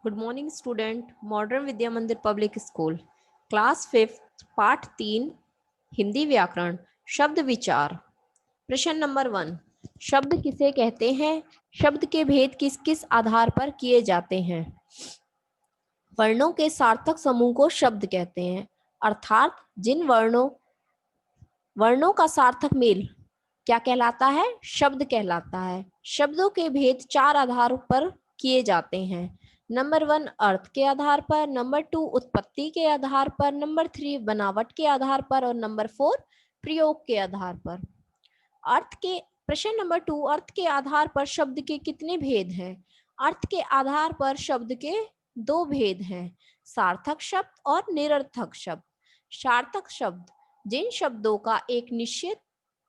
Good morning student. Modern विद्या मंदिर public school class 5 पाठ 3 हिंदी व्याकरण शब्द विचार। प्रश्न नंबर 1, शब्द किसे कहते हैं? शब्द के भेद किस किस आधार पर किए जाते हैं? वर्णों के सार्थक समूह को शब्द कहते हैं, अर्थात जिन वर्णों का सार्थक मेल क्या कहलाता है? शब्द कहलाता है। शब्दों के भेद 4 आधार पर किए जाते हैं। नंबर 1 अर्थ के आधार पर, नंबर 2 उत्पत्ति के आधार पर, नंबर 3 बनावट के आधार पर और नंबर 4 प्रयोग के आधार पर। अर्थ के प्रश्न नंबर 2, अर्थ के आधार पर शब्द के कितने भेद हैं? अर्थ के आधार पर शब्द के 2 भेद हैं, सार्थक शब्द और निरर्थक शब्द। सार्थक शब्द जिन शब्दों का एक निश्चित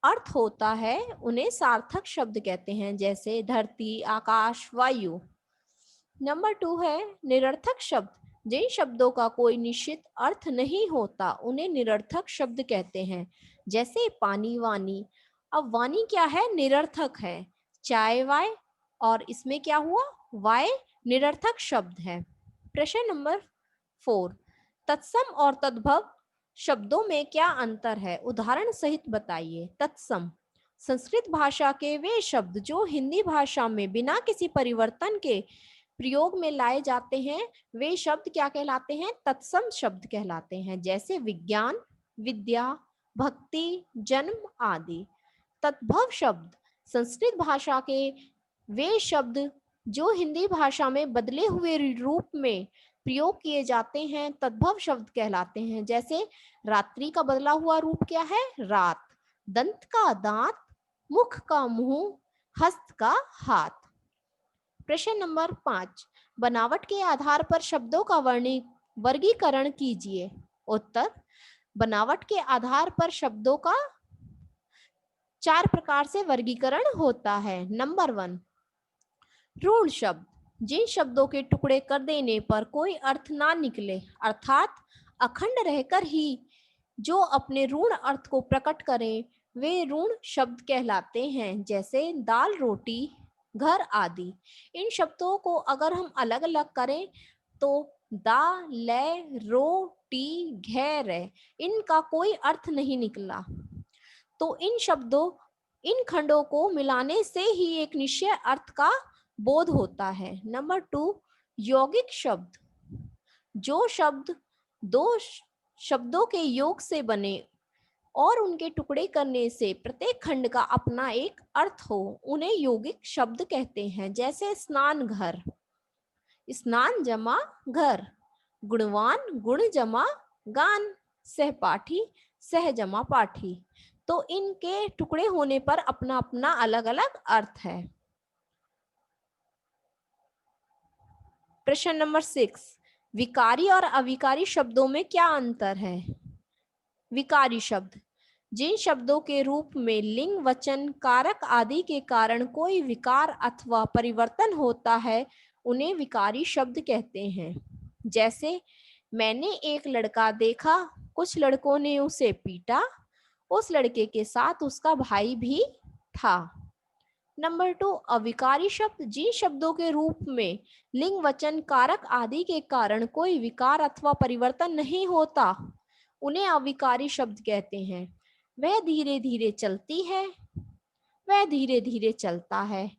अर्थ होता है उन्हें सार्थक शब्द कहते हैं, जैसे धरती, आकाश, वायु। नंबर 2 है निरर्थक शब्द, जिन शब्दों का कोई निश्चित अर्थ नहीं होता उन्हें निरर्थक शब्द कहते हैं, जैसे पानी, वाणी। अब वाणी क्या है? निरर्थक है। चाय, वाय, और इसमें क्या हुआ? वाय निरर्थक शब्द है। प्रश्न नंबर 4, तत्सम और तद्भव शब्दों में क्या अंतर है? उदाहरण सहित बताइए। तत्सम संस्कृत भाषा के वे शब्द जो हिंदी भाषा में बिना किसी परिवर्तन के प्रयोग में लाए जाते हैं, वे शब्द क्या कहलाते हैं? तत्सम शब्द कहलाते हैं, जैसे विज्ञान, विद्या, भक्ति, जन्म आदि। तद्भव शब्द संस्कृत भाषा के वे शब्द जो हिंदी भाषा में बदले हुए रूप में प्रयोग किए जाते हैं, तद्भव शब्द कहलाते हैं, जैसे रात्रि का बदला हुआ रूप क्या है? रात। दंत का दांत, मुख का मुंह, हस्त का हाथ। प्रश्न नंबर 5, बनावट के आधार पर शब्दों का वर्गीकरण कीजिए। उत्तर, बनावट के आधार पर शब्दों का 4 प्रकार से वर्गीकरण होता है। नंबर 1, ऋण शब्द, जिन शब्दों के टुकड़े कर देने पर कोई अर्थ ना निकले, अर्थात अखंड रहकर ही जो अपने ऋण अर्थ को प्रकट करें, वे ऋण शब्द कहलाते हैं, जैसे दाल, रोटी, घर आदि। इन शब्दों को अगर हम अलग अलग करें तो दा, ले, रो, टी, घे, रे, इनका कोई अर्थ नहीं निकला। तो इन खंडों को मिलाने से ही एक निश्चय अर्थ का बोध होता है। नंबर 2, यौगिक शब्द, जो शब्द 2 शब्दों के योग से बने और उनके टुकड़े करने से प्रत्येक खंड का अपना एक अर्थ हो, उन्हें यौगिक शब्द कहते हैं, जैसे स्नान घर, स्नान जमा घर, गुणवान, गुण जमा गान, सहपाठी, सह जमा पाठी। तो इनके टुकड़े होने पर अपना अपना अलग अलग अर्थ है। प्रश्न नंबर 6, विकारी और अविकारी शब्दों में क्या अंतर है? विकारी शब्द जिन शब्दों के रूप में लिंग, वचन, कारक आदि के कारण कोई विकार अथवा परिवर्तन होता है, उन्हें विकारी शब्द कहते हैं, जैसे मैंने एक लड़का देखा, कुछ लड़कों ने उसे पीटा, उस लड़के के साथ उसका भाई भी था। नंबर 2, अविकारी शब्द जिन शब्दों के रूप में लिंग, वचन, कारक आदि के कारण कोई विकार अथवा परिवर्तन नहीं होता, उन्हें अविकारी शब्द कहते हैं। वह धीरे धीरे चलती है, वह धीरे धीरे चलता है,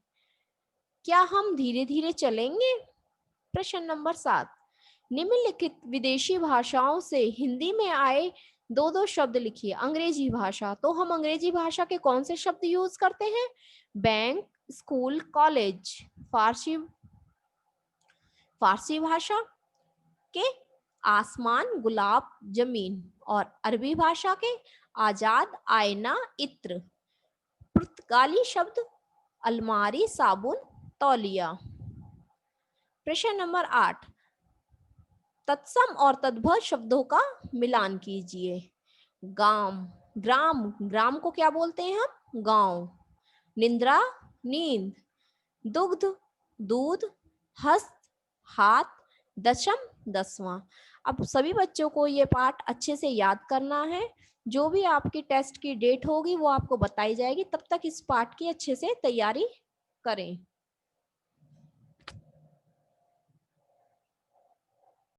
क्या हम धीरे धीरे चलेंगे? प्रश्न नंबर 7, निम्नलिखित विदेशी भाषाओं से हिंदी में आए 2 शब्द लिखिए। अंग्रेजी भाषा, तो हम अंग्रेजी भाषा के कौन से शब्द यूज करते हैं? Bank, school, college. फारसी भाषा के आसमान, गुलाब, जमीन, और अरबी भाषा के आजाद, आईना, इत्र। पुर्तगाली शब्द अलमारी, साबुन, तौलिया। प्रश्न नंबर 8, तत्सम और तद्भव शब्दों का मिलान कीजिए। गांव, ग्राम, ग्राम को क्या बोलते हैं हम? गांव। निंद्रा, नींद। दुग्ध, दूध। हस्त, हाथ। दशम, 10वां। अब सभी बच्चों को ये पाठ अच्छे से याद करना है। जो भी आपकी टेस्ट की डेट होगी वो आपको बताई जाएगी, तब तक इस पाठ की अच्छे से तैयारी करें।